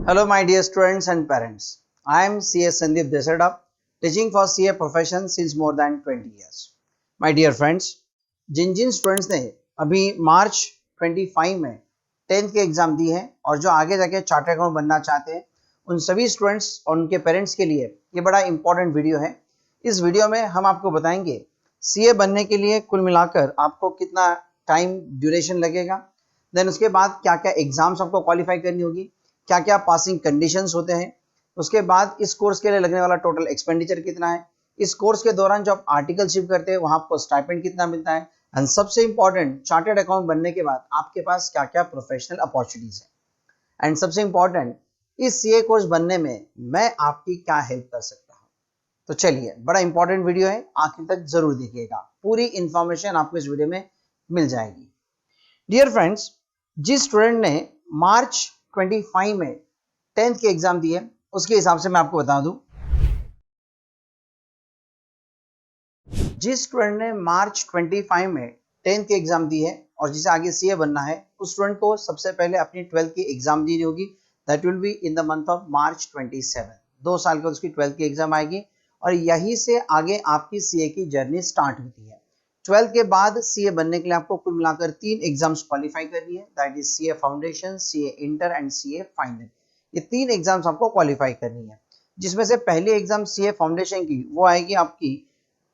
Hello, my dear students and parents. I am CA Sandeep Desada, teaching for CA profession since more than 20 years. My dear friends, जिन students ने अभी मार्च 25 में 10th के exam दी है और जो आगे जाके चार्टर्ड अकाउंट बनना चाहते हैं, उन सभी स्टूडेंट्स और उनके पेरेंट्स के लिए ये बड़ा इंपॉर्टेंट वीडियो है। इस वीडियो में हम आपको बताएंगे CA बनने के लिए कुल मिलाकर आपको कितना टाइम ड्यूरेशन लगेगा, देन उसके बाद क्या क्या एग्जाम्स आपको क्वालिफाई करनी होगी, क्या क्या पासिंग कंडीशंस होते हैं, उसके बाद इस कोर्स के लिए लगने वाला टोटल एक्सपेंडिचर कितना है, इस कोर्स के दौरान जो आप आर्टिकलशिप करते हैं वहां आपको स्टाइपेंड कितना मिलता है, एंड सबसे इंपॉर्टेंट चार्टर्ड अकाउंट बनने के बाद आपके पास क्या क्या प्रोफेशनल अपॉर्चुनिटीज है, एंड सबसे इंपॉर्टेंट इस सीए कोर्स बनने में मैं आपकी क्या हेल्प कर सकता हूं। तो चलिए, बड़ा इंपॉर्टेंट वीडियो है, आखिर तक जरूर देखिएगा, पूरी इंफॉर्मेशन आपको इस वीडियो में मिल जाएगी। डियर फ्रेंड्स, जिस स्टूडेंट ने मार्च 25 में 10th के एग्जाम दिए, उसके हिसाब से मैं आपको बता दूं, जिस स्टूडेंट ने मार्च 25 में 10th के एग्जाम दी है और जिसे आगे सीए बनना है, उस स्टूडेंट को सबसे पहले अपनी 12th की एग्जाम देनी होगी। That will be in the month of March 27। 2 साल के बाद उसकी 12th की एग्जाम आएगी और यहीं से आगे आपकी सीए की जर्नी स्टार्ट होती है। 12th के बाद सीए बनने के लिए आपको कुल मिलाकर 3 एग्जाम्स क्वालिफाई करनी है। That is CA foundation, CA inter and CA final. ये 3 एग्जाम्स आपको क्वालिफाई करनी है, जिसमें से पहली एग्जाम सीए फाउंडेशन की वो आएगी आपकी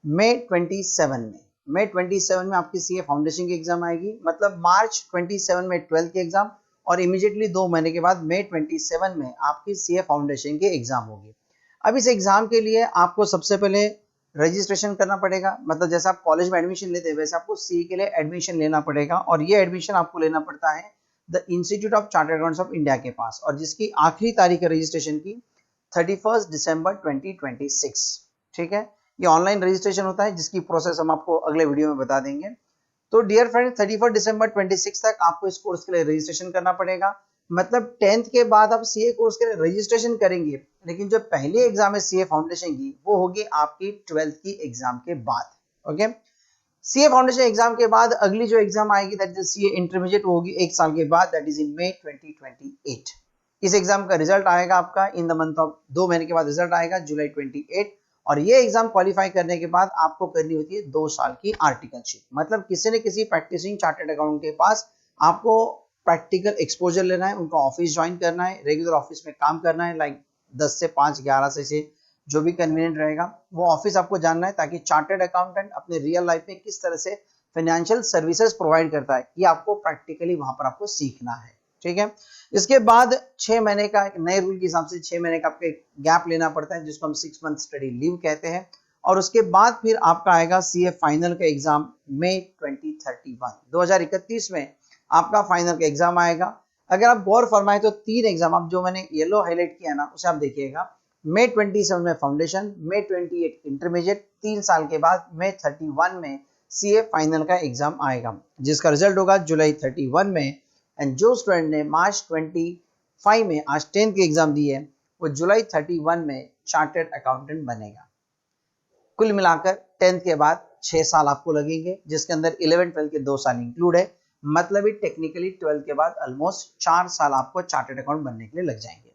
मई 27 में आपकी सीए फाउंडेशन की एग्जाम आएगी। मतलब मार्च 27 में 12th की एग्जाम और इमीडिएटली 2 महीने के बाद मई 27 में आपकी सीए फाउंडेशन की एग्जाम होगी। अब इस एग्जाम के लिए आपको सबसे पहले रजिस्ट्रेशन करना पड़ेगा। मतलब जैसे आप कॉलेज में एडमिशन लेते हैं वैसे आपको सीए के लिए एडमिशन लेना पड़ेगा, और ये एडमिशन आपको लेना पड़ता है the institute of chartered accountants of India के पास, और जिसकी आखिरी तारीख है रजिस्ट्रेशन की 31 दिसंबर 2026। ठीक है, ये ऑनलाइन रजिस्ट्रेशन होता है, जिसकी प्रोसेस हम आपको अगले वीडियो में बता देंगे। तो डियर फ्रेंड, 31 दिसंबर 26 तक आपको इस कोर्स के लिए रजिस्ट्रेशन करना पड़ेगा। मतलब 10th के बाद आप सीए कोर्स के लिए रजिस्ट्रेशन करेंगे, लेकिन जो पहली एग्जाम है सीए फाउंडेशन की वो होगी आपकी 12th की एग्जाम के बाद। ओके, सीए फाउंडेशन एग्जाम के बाद अगली जो एग्जाम आएगी दैट इज सीए इंटरमीडिएट, होगी 1 साल के बाद, दैट इज इन मई 2028। इस एग्जाम का रिजल्ट आएगा आपका इन द मंथ ऑफ 2 महीने के बाद रिजल्ट आएगा जुलाई 28। और ये एग्जाम क्वालिफाई करने के बाद आपको करनी होती है 2 साल की आर्टिकलशिप। मतलब किसी न किसी प्रैक्टिसिंग चार्टर्ड अकाउंटेंट के पास आपको प्रैक्टिकल एक्सपोजर लेना है, उनका ऑफिस ज्वाइन करना है, रेगुलर ऑफिस में काम करना है, लाइक 10 से 5, 11 से जो भी कन्वीनियंट रहेगा वो ऑफिस आपको जानना है, ताकि चार्टर्ड अकाउंटेंट अपने रियल लाइफ में किस तरह से फाइनेंशियल सर्विसेज प्रोवाइड करता है ये आपको प्रैक्टिकली वहां पर आपको सीखना है। ठीक है, इसके बाद 6 महीने का नए रूल के हिसाब से 6 महीने का आपको गैप लेना पड़ता है, जिसको हम 6 मंथ स्टडी लीव कहते हैं। और उसके बाद फिर आपका आएगा सीए फाइनल का एग्जाम मई 2031 में आपका फाइनल का एग्जाम आएगा। अगर आप गौर फरमाए तो 3 एग्जाम, आप जो मैंने येलो हाईलाइट किया ना उसे आप देखिएगा। मई 27 में फाउंडेशन, मई 28 इंटरमीडिएट, 3 साल के बाद मई 31 में सीए फाइनल का एग्जाम आएगा, जिसका रिजल्ट होगा जुलाई 31 में। एंड जो स्टूडेंट ने मार्च 25 में आज 10th की एग्जाम दी है वो जुलाई 31 में चार्टर्ड अकाउंटेंट बनेगा। कुल मिलाकर 10th के बाद 6 साल आपको लगेंगे, जिसके अंदर 11th 12th के 2 साल इंक्लूड है। मतलब ही टेक्निकली 12th के बाद ऑलमोस्ट 4 साल आपको चार्टर्ड अकाउंट बनने के लिए लग जाएंगे।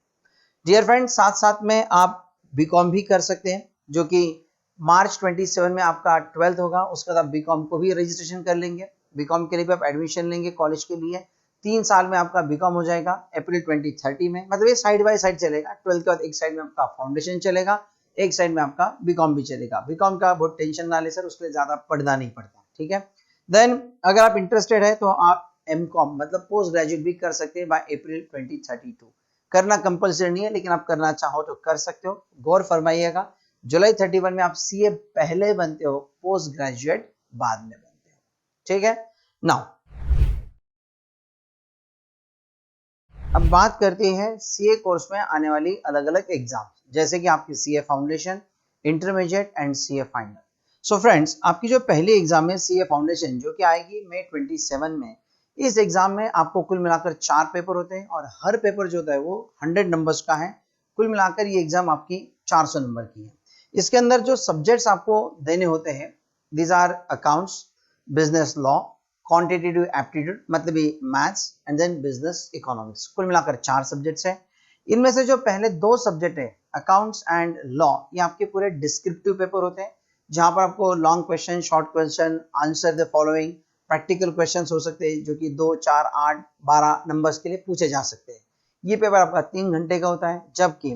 डियर फ्रेंड, साथ साथ में आप बीकॉम भी कर सकते हैं, जो कि मार्च 27 में आपका 12th होगा। उसके बाद आप बीकॉम को भी रजिस्ट्रेशन कर लेंगे। बीकॉम के लिए भी आप एडमिशन लेंगे कॉलेज के लिए, 3 साल में आपका बीकॉम हो जाएगा अप्रैल 2030 में। मतलब ये साइड बाय साइड चलेगा। 12th के बाद एक साइड में आपका फाउंडेशन चलेगा, एक साइड में आपका बीकॉम भी चलेगा। बीकॉम का बहुत टेंशन ना ले सर, उसके लिए ज्यादा पढ़ना नहीं पड़ता। ठीक है, देन अगर आप इंटरेस्टेड है तो आप एमकॉम मतलब पोस्ट ग्रेजुएट भी कर सकते हैं बाय अप्रैल 2032। करना कंपल्सरी नहीं है, लेकिन आप करना चाहो तो कर सकते हो। गौर फरमाइएगा, जुलाई 31 में आप सीए पहले बनते हो, पोस्ट ग्रेजुएट बाद में बनते हो। ठीक है, नाउ अब बात करते हैं सीए कोर्स में आने वाली अलग अलग एग्जाम, जैसे कि आपकी CA foundation, intermediate and CA final. So friends, आपकी जो पहली एग्जाम है सीए फाउंडेशन, जो कि आएगी मई 27 में, इस एग्जाम में आपको कुल मिलाकर 4 पेपर होते हैं और हर पेपर जो होता है वो 100 नंबर्स का है। कुल मिलाकर ये एग्जाम आपकी 400 नंबर की है। इसके अंदर जो सब्जेक्ट्स आपको देने होते हैं, these are accounts, business law, quantitative aptitude मतलब maths, and then business economics. कुल मिलाकर 4 सब्जेक्ट्स हैं। इनमें से जो पहले दो सब्जेक्ट है अकाउंट्स एंड लॉ, ये आपके पूरे डिस्क्रिप्टिव पेपर होते हैं, जहां पर आपको long question, short question, answer the following, practical questions हो सकते हैं जो कि 2, 4, 8, 12 नंबर्स के लिए पूछे जा सकते हैं। ये पेपर आपका 3 घंटे का होता है, जबकि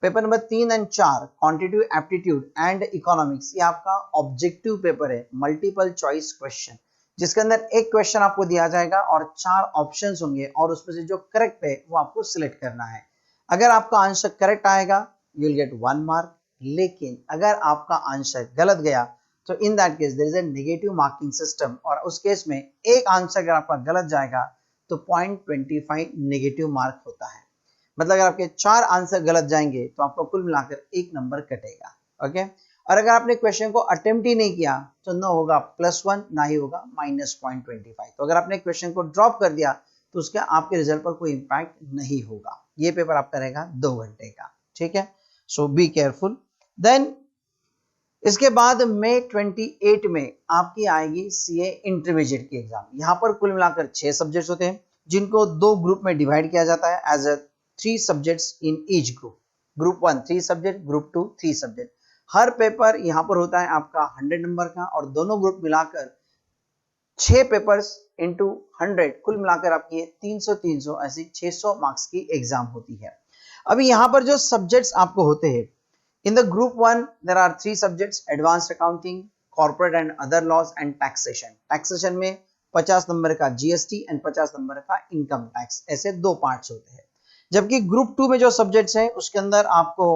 paper number 3 and 4 quantitative aptitude and economics, ये आपका ऑब्जेक्टिव पेपर है, मल्टीपल चॉइस क्वेश्चन, जिसके अंदर एक क्वेश्चन आपको दिया जाएगा और 4 ऑप्शंस होंगे और उसमें से जो करेक्ट है वो आपको सिलेक्ट करना है। अगर आपका आंसर करेक्ट आएगा यू विल गेट 1 मार्क, लेकिन अगर आपका आंसर गलत गया तो in that case there is a negative marking system, और उस केस में एक आंसर अगर आपका गलत जाएगा तो 0.25 नेगेटिव मार्क होता है। मतलब अगर आपके 4 आंसर गलत जाएंगे तो आपको कुल मिलाकर 1 नंबर कटेगा। ओके, और अगर आपने क्वेश्चन को अटेम्प्ट ही नहीं किया तो न होगा +1 ना ही होगा -0.25। तो अगर आपने क्वेश्चन को ड्रॉप कर दिया तो उसका आपके रिजल्ट पर कोई इंपैक्ट नहीं होगा। ये पेपर आपका रहेगा 2 घंटे का, ठीक है, सो बी केयरफुल। देन इसके बाद मई 28 में आपकी आएगी सीए इंटरमीडिएट की एग्जाम। यहाँ पर कुल मिलाकर 6 सब्जेक्ट्स होते हैं, जिनको 2 ग्रुप में डिवाइड किया जाता है as a 3 subjects in each group. Group 1 3 subject, group 2 3 subject. हर पेपर यहाँ पर होता है आपका 100 नंबर का, और दोनों ग्रुप मिलाकर 6 पेपर्स इंटू 100, कुल मिलाकर आपकी 300 ऐसी 600 मार्क्स की एग्जाम होती है। अभी यहाँ पर जो सब्जेक्ट्स आपको होते हैं, in the group 1 there are 3 subjects: advanced accounting, corporate and other laws and taxation। taxation में 50 नंबर का जीएसटी एंड 50 नंबर का इनकम टैक्स, ऐसे 2 पार्ट्स होते हैं। जबकि ग्रुप 2 में जो सब्जेक्ट्स हैं उसके अंदर आपको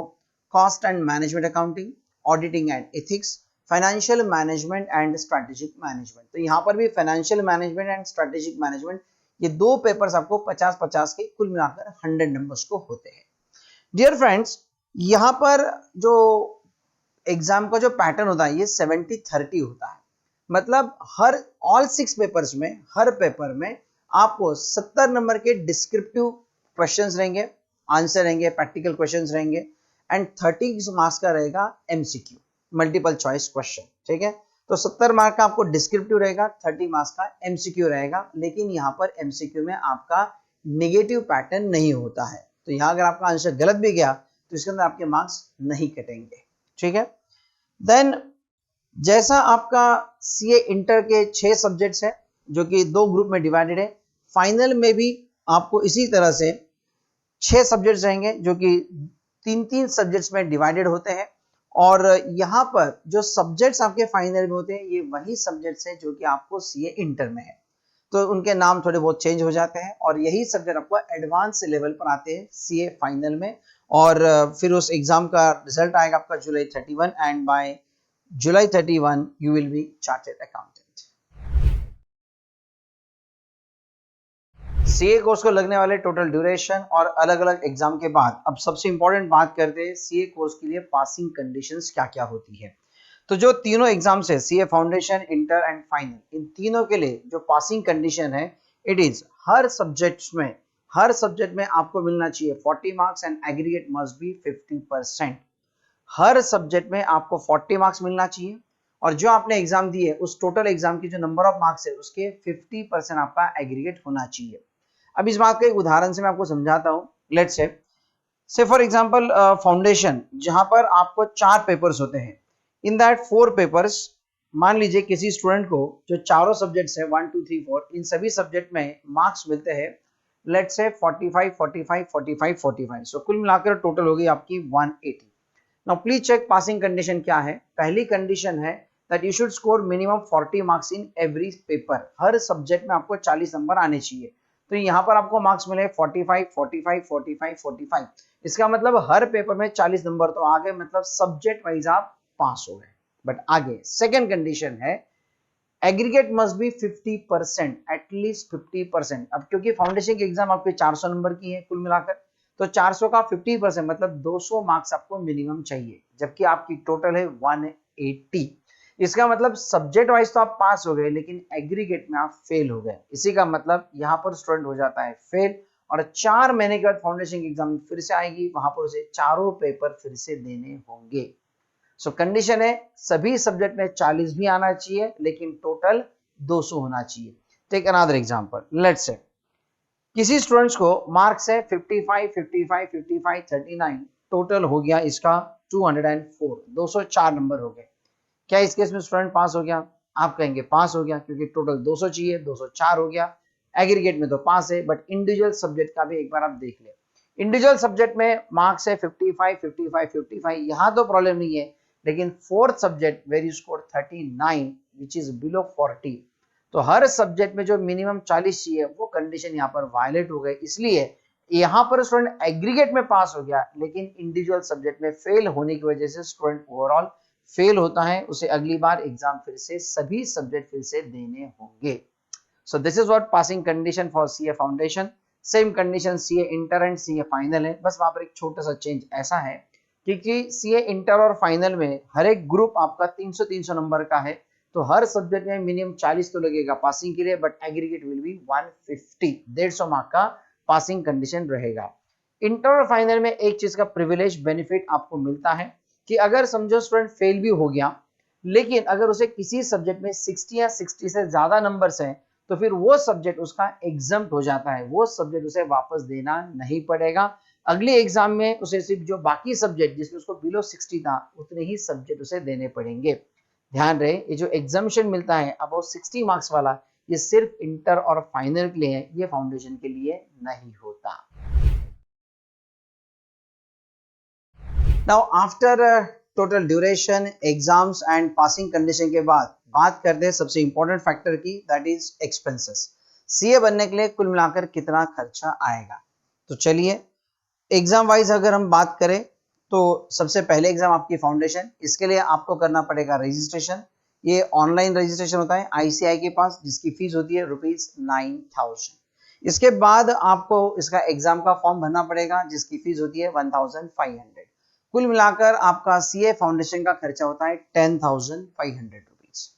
cost and management accounting, auditing and ethics, financial management and strategic management. तो यहाँ पर भी financial management and strategic management, ये 2 पेपर्स आपको 50-50 के कुल मिलाकर 100 नंबर्स को होते हैं। डियर फ्रेंड्स, यहाँ पर जो एग्जाम का जो पैटर्न होता है ये 70-30 होता है। मतलब ऑल 6 पेपर्स में, हर पेपर में आपको 70 नंबर के डिस्क्रिप्टिव क्वेश्चंस रहेंगे, आंसर रहेंगे, प्रैक्टिकल क्वेश्चंस रहेंगे, एंड 30 मार्क्स का रहेगा एमसीक्यू, मल्टीपल चॉइस क्वेश्चन, ठीक है। तो 70 मार्क का आपको डिस्क्रिप्टिव रहेगा, 30 मार्क्स का एमसीक्यू रहेगा, लेकिन यहाँ पर एमसीक्यू में आपका नेगेटिव पैटर्न नहीं होता है। तो यहाँ अगर आपका आंसर गलत भी गया तो इसके अंदर आपके मार्क्स नहीं कटेंगे, ठीक है। देन जैसा आपका सीए इंटर के 6 सब्जेक्ट्स है जो कि 2 ग्रुप में डिवाइडेड है, फाइनल में भी आपको इसी तरह से 6 सब्जेक्ट्स रहेंगे जो कि 3-3 सब्जेक्ट्स में डिवाइडेड होते हैं, और यहाँ पर जो सब्जेक्ट्स आपके फाइनल में होते हैं ये वही सब्जेक्ट्स हैं जो कि आपको सीए इंटर में है, तो उनके नाम थोड़े बहुत चेंज हो जाते हैं, और यही सब्जेक्ट आपको एडवांस लेवल पर आते हैं सीए फाइनल में। और फिर उस एग्जाम का रिजल्ट आएगा आपका जुलाई 31, and by July 31 you will be chartered accountant. CA course को लगने वाले टोटल ड्यूरेशन और अलग अलग एग्जाम के बाद अब सबसे इंपॉर्टेंट बात करते हैं सीए कोर्स के लिए पासिंग कंडीशंस क्या क्या होती है। तो जो तीनों एग्जाम्स है, CA foundation, inter and final, इन तीनों के लिए जो पासिंग कंडीशन है इट इज हर सब्जेक्ट में आपको मिलना चाहिए 40 marks and aggregate must be 50%। हर सब्जेक्ट में आपको 40 मार्क्स मिलना चाहिए, और जो आपने एग्जाम दी है उस टोटल एग्जाम की जो नंबर ऑफ मार्क्स है उसके 50% आपका एग्रीगेट होना चाहिए। अब इस बात को एक उदाहरण से मैं आपको समझाता हूँ। Let's say for example foundation, जहां पर आपको 4 पेपर्स होते हैं, इन दैट 4 पेपर्स, मान लीजिए किसी स्टूडेंट को जो चारों सब्जेक्ट्स है 1 2 3 4, इन सभी सब्जेक्ट में मार्क्स मिलते हैं लेट्स से 45 45 45 45, सो कुल मिलाकर टोटल होगी आपकी 180। Now please check passing condition क्या है। पहली कंडीशन है that you should score minimum 40 marks in every paper. हर सब्जेक्ट में आपको 40 नंबर आने चाहिए। तो यहाँ पर आपको मार्क्स मिले 45 45 45 45, इसका मतलब हर पेपर में 40 नंबर तो आ गए, मतलब सब्जेक्ट वाइज आप पास हो गए। बट आगे सेकंड कंडीशन है एग्रीगेट मस्ट बी 50%, एटलीस्ट 50%। अब क्योंकि फाउंडेशन की एग्जाम आपके 400 नंबर की है कुल मिलाकर, तो 400 का 50% मतलब 200 मार्क्स आपको मिनिमम चाहिए, जबकि आपकी टोटल है 180। इसका मतलब सब्जेक्ट वाइज तो आप पास हो गए लेकिन एग्रीगेट में आप फेल हो गए। इसी का मतलब यहाँ पर स्टूडेंट हो जाता है फेल, और 4 महीने के बाद फाउंडेशन की एग्जाम फिर से आएगी, वहां पर उसे चारों पेपर फिर से देने होंगे। सो कंडीशन है सभी सब्जेक्ट में 40 भी आना चाहिए लेकिन टोटल 200 होना चाहिए। Take another example, let's say किसी स्टूडेंट्स को मार्क्स है 55, 55, 55, 39, टोटल हो गया इसका 204, 204 नंबर हो गए। क्या इस केस में स्टूडेंट पास हो गया? आप कहेंगे पास हो गया, क्योंकि टोटल 200 चाहिए, 204 हो गया। एग्रीगेट में तो पास है, बट इंडिविजुअल सब्जेक्ट का भी एक बार आप देख ले। इंडिविजुअल सब्जेक्ट में मार्क्स है 55, 55, 55, यहाँ तो प्रॉब्लम नहीं है, लेकिन fourth subject where you score 39 which is below 40, तो हर सब्जेक्ट में जो मिनिमम 40 चाहिए वो कंडीशन यहाँ पर वायलेट हो गई। इसलिए यहाँ पर स्टूडेंट एग्रीगेट में पास हो गया, लेकिन इंडिविजुअल सब्जेक्ट में फेल होने की वजह से स्टूडेंट ओवरऑल फेल होता है, उसे अगली बार एग्जाम फिर से सभी सब्जेक्ट फिर से देने होंगे। So this is what passing condition for CA foundation. Same condition CA inter and CA final है, बस वहां पर एक छोटा सा चेंज ऐसा है क्योंकि सीए इंटर और फाइनल में हर एक ग्रुप आपका 300-300 नंबर का है, तो हर सब्जेक्ट में मिनिमम 40 तो लगेगा पासिंग के लिए, but aggregate will be 150, 150 mark का पासिंग कंडीशन रहेगा। इंटर और फाइनल में एक चीज का प्रिविलेज बेनिफिट आपको मिलता है कि अगर समझो स्टूडेंट फेल भी हो गया, लेकिन अगर उसे किसी सब्जेक्ट में 60 या 60 से ज्यादा नंबर्स हैं, तो फिर वो सब्जेक्ट उसका एग्जम्प्ट हो जाता है, वो सब्जेक्ट उसे वापस देना नहीं पड़ेगा। अगले एग्जाम में उसे सिर्फ जो बाकी सब्जेक्ट जिसमें उसको बिलो 60 था उतने ही सब्जेक्ट उसे देने पड़ेंगे। ध्यान रहे, ये जो एग्जामिशन मिलता है अबाउट 60 मार्क्स वाला, ये सिर्फ इंटर और फाइनल के लिए है, ये फाउंडेशन के लिए नहीं होता। Now after total duration, exams and passing condition के बाद बात करते हैं सबसे इंपॉर्टेंट फैक्टर की, दैट इज एक्सपेंसेस। सीए बनने के लिए कुल मिलाकर कितना खर्चा आएगा? तो चलिए एग्जाम वाइज अगर हम बात करें तो सबसे पहले एग्जाम आपकी फाउंडेशन, इसके लिए आपको करना पड़ेगा रजिस्ट्रेशन। ये ऑनलाइन रजिस्ट्रेशन होता है आईसीआई के पास, जिसकी फीस होती है ₹9,000। इसके बाद आपको इसका एग्जाम का फॉर्म भरना पड़ेगा, जिसकी फीस होती है 1,500। कुल मिलाकर आपका सीए फाउंडेशन का खर्चा होता है 10,500 रुपीज।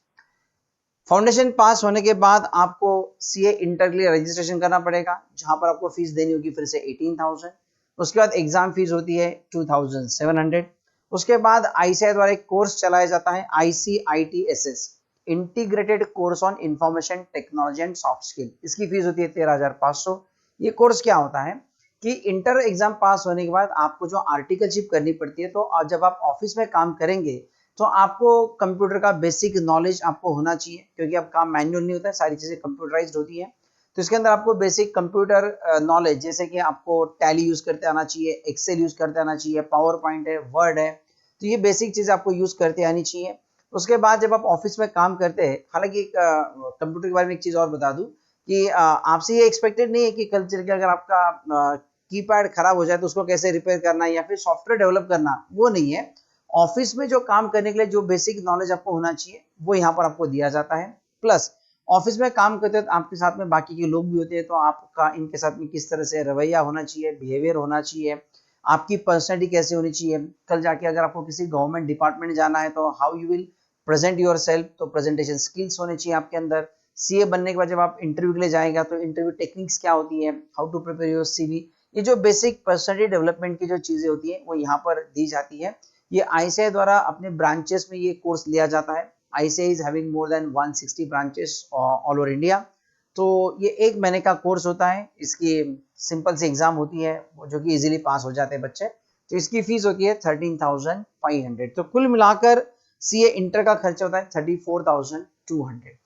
फाउंडेशन पास होने के बाद आपको सीए इंटर के लिए रजिस्ट्रेशन करना पड़ेगा, जहां पर आपको फीस देनी होगी फिर से 18,000। उसके बाद एग्जाम फीस होती है 2,700। उसके बाद आईसीआई द्वारा एक कोर्स चलाया जाता है ICITSS, integrated course on information technology and soft skill, इसकी फीस होती है 13,500। ये कोर्स क्या होता है कि इंटर एग्जाम पास होने के बाद आपको जो आर्टिकलशिप करनी पड़ती है, तो जब आप ऑफिस में काम करेंगे तो आपको कंप्यूटर का बेसिक नॉलेज आपको होना चाहिए, क्योंकि अब काम मैनुअल नहीं होता है, सारी चीजें कंप्यूटराइज्ड होती है। तो इसके अंदर आपको बेसिक कंप्यूटर नॉलेज, जैसे कि आपको टैली यूज करते आना चाहिए, एक्सेल यूज करते आना चाहिए, पावर पॉइंट है, वर्ड है, तो ये बेसिक चीज आपको यूज करते आनी चाहिए। उसके बाद जब आप ऑफिस में काम करते हैं, हालांकि कंप्यूटर के बारे में एक चीज और बता दूं कि आपसे ये एक्सपेक्टेड नहीं है कि कल चल के अगर आपका कीपैड खराब हो जाए तो उसको कैसे रिपेयर करना या फिर सॉफ्टवेयर डेवलप करना, वो नहीं है। ऑफिस में जो काम करने के लिए जो बेसिक नॉलेज आपको होना चाहिए वो यहाँ पर आपको दिया जाता है। प्लस ऑफिस में काम करते हैं तो आपके साथ में बाकी के लोग भी होते हैं, तो आपका इनके साथ में किस तरह से रवैया होना चाहिए, बिहेवियर होना चाहिए, आपकी पर्सनैलिटी कैसे होनी चाहिए। कल जाके अगर आपको किसी गवर्नमेंट डिपार्टमेंट में जाना है तो how you will present your self, तो प्रेजेंटेशन स्किल्स होने चाहिए आपके अंदर। सीए बनने के बाद जब आप इंटरव्यू के लिए जाएगा तो इंटरव्यू टेक्निक्स क्या होती है, how to prepare your CV, ये जो बेसिक पर्सनैलिटी डेवलपमेंट की जो चीजें होती है वो यहाँ पर दी जाती है। ये आईसीआई द्वारा अपने ब्रांचेस में ये कोर्स लिया जाता है। ICI is having more than 160 branches all over India. तो ये 1 महीने का कोर्स होता है, इसकी सिंपल सी एग्जाम होती है जो कि इजीली पास हो जाते हैं बच्चे। तो इसकी फीस होती है 13,500। तो कुल मिलाकर सीए इंटर का खर्चा होता है 34,200।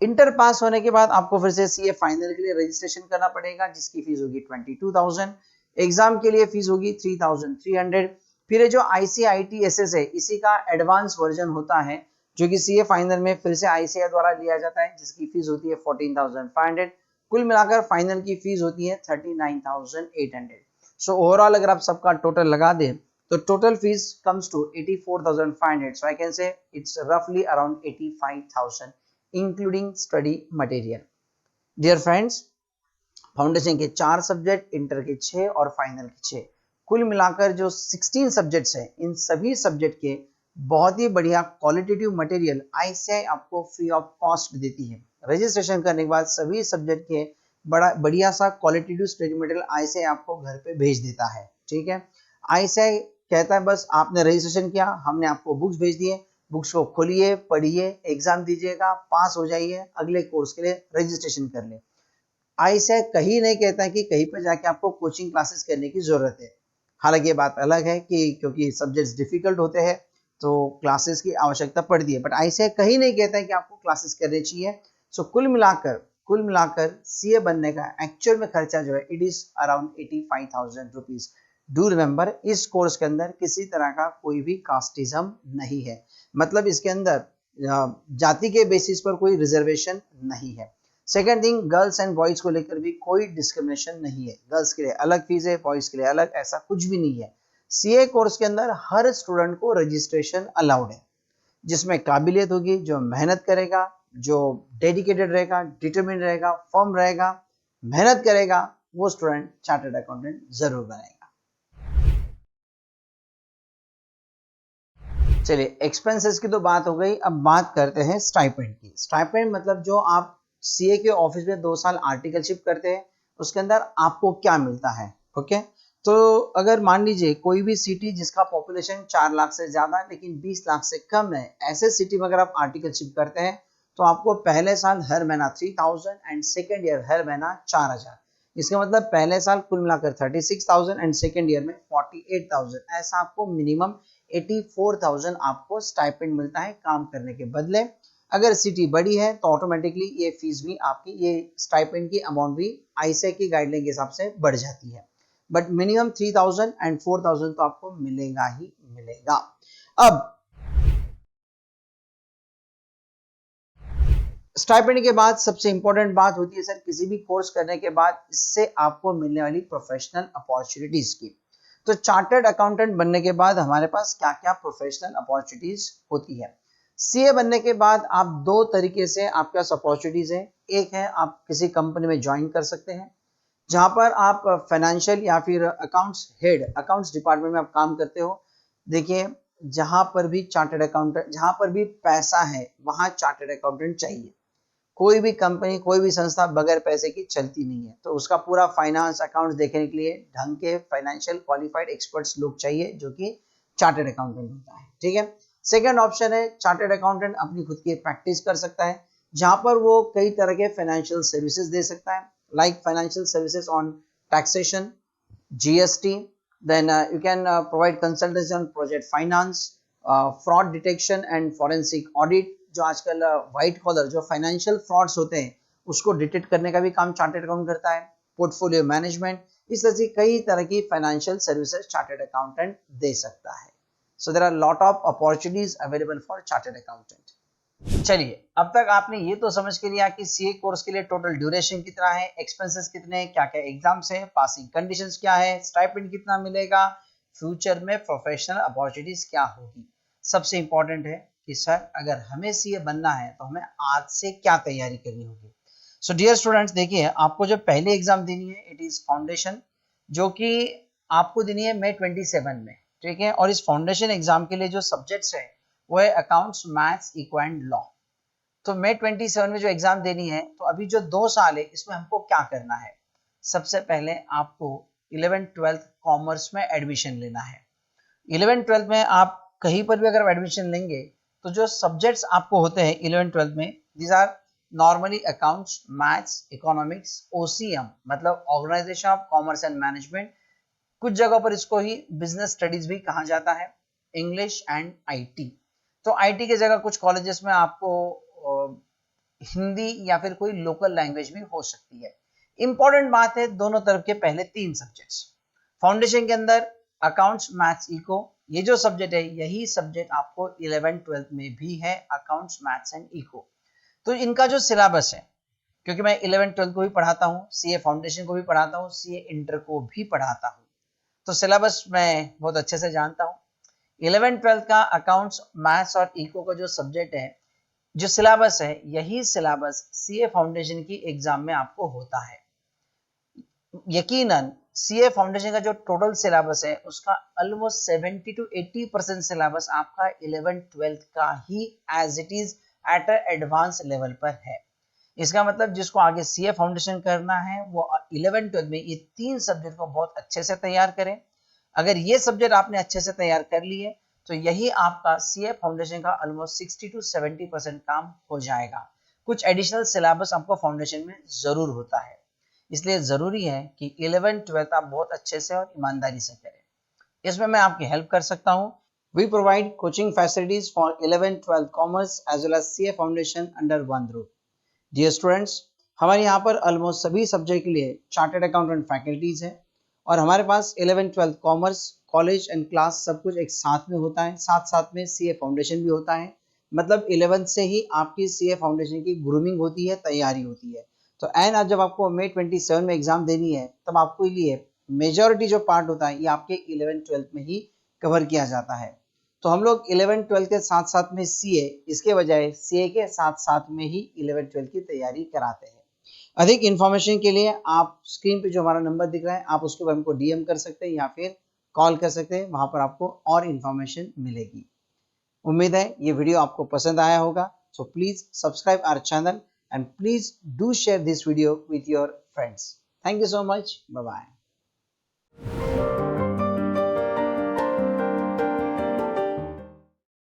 इंटर पास होने के बाद आपको फिर से सीए फाइनल के लिए रजिस्ट्रेशन करना पड़ेगा, जिसकी फीस होगी 22,000। एग्जाम के लिए फीस होगी 3,300। फिर ये जो ICITSS है, इसी का एडवांस वर्जन होता है जो कि सीए फाइनल में फिर से आईसीआई द्वारा लिया जाता है, जिसकी फीस होती है 14,500। कुल मिलाकर फाइनल की फीस होती है 39,800। सो ओवरऑल अगर आप सबका टोटल लगा दें तो total fees comes to 84,500। So I can say it's रफली around 85,000 including study material. Dear friends, foundation के 4 सब्जेक्ट, इंटर के 6 और फाइनल के 6, कुल मिलाकर जो 16 सब्जेक्ट्स हैं, इन सभी सब्जेक्ट के बहुत ही बढ़िया क्वालिटेटिव मटेरियल आईसीआई आपको फ्री ऑफ कॉस्ट देती है। रजिस्ट्रेशन करने के बाद सभी सब्जेक्ट के बड़ा बढ़िया सा क्वालिटेटिव स्टडी मटेरियल आईसीआई आपको घर पे भेज देता है। ठीक है, आईसीआई कहता है बस आपने रजिस्ट्रेशन किया, हमने आपको बुक्स भेज दिए, बुक्स को खोलिए, पढ़िए, एग्जाम दीजिएगा, पास हो जाइए, अगले कोर्स के लिए रजिस्ट्रेशन कर ले। आईसेक कहीं नहीं कहता है कि कहीं पर जाके आपको कोचिंग क्लासेस करने की जरूरत है। हालांकि ये बात अलग है कि क्योंकि सब्जेक्ट्स डिफिकल्ट होते हैं तो क्लासेस की आवश्यकता पड़ती है, बट आईसेक कहीं नहीं कहता है कि आपको क्लासेस करनी चाहिए। सो कुल मिलाकर सीए बनने का एक्चुअल में खर्चा जो है it is around 85,000 rupees. Do remember, इस कोर्स के अंदर किसी तरह का कोई भी कास्टिज्म नहीं है, मतलब इसके अंदर जाति के बेसिस पर कोई रिजर्वेशन नहीं है। Second thing, girls and boys को लेकर भी कोई डिस्क्रिमिनेशन नहीं है, गर्ल्स के लिए अलग फीस है, बॉयज के लिए अलग, ऐसा कुछ भी नहीं है। सीए कोर्स के अंदर हर स्टूडेंट को रजिस्ट्रेशन अलाउड है, जिसमें काबिलियत होगी, जो मेहनत करेगा, जो डेडिकेटेड रहेगा, डिटरमिन रहेगा, फर्म रहेगा, मेहनत करेगा, वो स्टूडेंट चार्टर्ड अकाउंटेंट जरूर बनेगा। चलिए, एक्सपेंसेस की तो बात हो गई, अब बात करते हैं स्टाइपेंड की। स्टाइपेंड मतलब जो आप सीए के ऑफिस में 2 साल आर्टिकलशिप करते हैं उसके अंदर आपको क्या मिलता है। ओके, तो अगर मान लीजिए कोई भी सिटी जिसका पॉपुलेशन 4 लाख से ज्यादा लेकिन 20 लाख से कम है, ऐसे सिटी में अगर आप आर्टिकलशिप करते हैं तो आपको पहले साल हर महीना 3000 एंड सेकेंड ईयर हर महीना 4000। इसका मतलब पहले साल कुल मिलाकर 36,000 एंड सेकेंड ईयर में 48,000, ऐसा आपको मिनिमम 84,000 आपको स्टाइपेंड मिलता है काम करने के बदले। अगर सिटी बड़ी है तो ऑटोमेटिकली ये फीस भी आपकी, ये स्टाइपेंड की अमाउंट भी आईसेक की गाइडलाइन के हिसाब से बढ़ जाती है, बट मिनिमम 3,000 एंड 4,000 तो आपको मिलेगा ही मिलेगा। अब स्टाइपेंड के बाद सबसे इंपॉर्टेंट बात होती है सर किसी भी कोर्स करने के बाद इससे आपको मिलने वाली प्रोफेशनल अपॉर्चुनिटीज की। तो चार्टर्ड अकाउंटेंट बनने के बाद हमारे पास क्या क्या प्रोफेशनल अपॉर्चुनिटीज होती है। सीए बनने के बाद आप 2 तरीके से आपके पास अपॉर्चुनिटीज है। एक है आप किसी कंपनी में ज्वाइन कर सकते हैं जहां पर आप फाइनेंशियल या फिर अकाउंट्स हेड, अकाउंट्स डिपार्टमेंट में आप काम करते हो। देखिए, जहां पर भी चार्टर्ड अकाउंटेंट, जहां पर भी पैसा है वहां चार्टर्ड अकाउंटेंट चाहिए। कोई भी कंपनी, कोई भी संस्था बगैर पैसे की चलती नहीं है, तो उसका पूरा फाइनेंस अकाउंट्स देखने के लिए ढंग के फाइनेंशियल क्वालिफाइड एक्सपर्ट्स लोग चाहिए, जो कि चार्टर्ड अकाउंटेंट होता है। ठीक है, सेकंड ऑप्शन है चार्टर्ड अकाउंटेंट अपनी खुद की प्रैक्टिस कर सकता है, जहां पर वो कई तरह के फाइनेंशियल सर्विसेज दे सकता है, like financial services on taxation, GST, then you can provide consultancy on project finance, fraud detection and forensic audit। जो आजकल व्हाइट कॉलर जो फाइनेंशियल फ्रॉड्स होते हैं उसको डिटेक्ट करने का भी काम चार्टर्ड अकाउंट करता है, पोर्टफोलियो मैनेजमेंट, इस तरह से कई तरह की फाइनेंशियल सर्विसेज चार्टर्ड अकाउंटेंट दे सकता है। So there are lot of opportunities available for chartered accountant. चलिए, अब तक आपने ये तो समझ के लिया कि सीए कोर्स के लिए टोटल ड्यूरेशन कितना है, एक्सपेंसेस कितने हैं, क्या क्या एग्जाम्स हैं, पासिंग कंडीशंस क्या है, स्टाइपेंड कितना मिलेगा, फ्यूचर में प्रोफेशनल अपॉर्चुनिटीज क्या होगी। सबसे इंपॉर्टेंट है कि सर अगर हमें सीए बनना है तो हमें आज से क्या तैयारी करनी होगी। सो डियर स्टूडेंट्स, देखिए आपको जो पहले एग्जाम देनी है इट इज फाउंडेशन, जो कि आपको देनी है मई 27 में। ठीक है, और इस फाउंडेशन एग्जाम के लिए जो सब्जेक्ट्स है वो है accounts, maths, eco and law. तो मई 27 में जो एग्जाम देनी है, तो अभी जो 2 साल है इसमें हमको क्या करना है। सबसे पहले आपको 11th-12th कॉमर्स में एडमिशन लेना है। 11th-12th में आप कहीं पर भी अगर एडमिशन लेंगे तो जो सब्जेक्ट्स आपको होते हैं 11th-12th में, these are normally accounts, maths, economics, OCM मतलब organisation of commerce and management, कुछ जगह पर इसको ही बिजनेस स्टडीज भी कहा जाता है, इंग्लिश एंड IT। तो IT की जगह कुछ कॉलेजेस में आपको हिंदी या फिर कोई लोकल लैंग्वेज भी हो सकती है। इंपॉर्टेंट बात है दोनों तरफ के पहले 3 सब्जेक्ट्स। फाउंडेशन के अंदर अकाउंट्स, मैथ्स, इको, ये जो सब्जेक्ट है यही सब्जेक्ट आपको 11th-12th में भी है, अकाउंट्स, मैथ्स एंड इको। तो इनका जो सिलेबस है, क्योंकि मैं 11th-12th को भी पढ़ाता हूँ, सीए फाउंडेशन को भी पढ़ाता हूँ, सीए इंटर को भी पढ़ाता हूँ, तो सिलेबस मैं बहुत अच्छे से जानता हूँ। 11th-12th का अकाउंट्स, मैथ्स और इको का जो सब्जेक्ट है, जो सिलेबस है, यही सिलेबस सीए फाउंडेशन की एग्जाम में आपको होता है। यकीनन सीए फाउंडेशन का जो टोटल सिलेबस है उसका ऑलमोस्ट 70 to 80% सिलेबस आपका 11th-12th का ही as it is at a advance level पर है। इसका मतलब जिसको आगे सीए फाउंडेशन करना है वो 11th-12th में ये 3 सब्जेक्ट को बहुत अच्छे से तैयार करें। अगर ये सब्जेक्ट आपने अच्छे से तैयार कर लिए तो यही आपका सीए फाउंडेशन का ऑलमोस्ट 60 to 70% काम हो जाएगा। कुछ एडिशनल सिलेबस आपको फाउंडेशन में जरूर होता है। इसलिए ज़रूरी है कि 11th-12th आप बहुत अच्छे से और ईमानदारी से करें। इसमें मैं आपकी हेल्प कर सकता हूँ। We provide coaching facilities for 11th-12th commerce as well as CA Foundation under one roof. Dear students, हमारे यहाँ पर ऑलमोस्ट सभी सब्जेक्ट के लिए चार्टर्ड अकाउंटेंट फैकल्टीज हैं और हमारे पास 11th-12th commerce college and class सब कुछ एक साथ में होता है, साथ साथ में सीए फाउंडेशन भी होता है। मतलब 11th से ही आपकी सीए फाउंडेशन की ग्रूमिंग होती है, तैयारी होती है। तो एंड आज जब आपको मई 27 में एग्जाम देनी है तब आपको लिए मेजॉरिटी जो पार्ट होता है ये आपके 11th-12th में ही कवर किया जाता है। तो हम लोग 11th-12th के साथ साथ में सीए, इसके बजाय सीए के साथ साथ में ही 11th-12th की तैयारी कराते हैं। अधिक इन्फॉर्मेशन के लिए आप स्क्रीन पे जो हमारा नंबर दिख रहा है आप उसके ऊपर हमको डीएम कर सकते हैं या फिर कॉल कर सकते हैं, वहां पर आपको और इन्फॉर्मेशन मिलेगी। उम्मीद है ये वीडियो आपको पसंद आया होगा। So please subscribe our channel and please do share this video with your friends. Thank you so much, bye bye.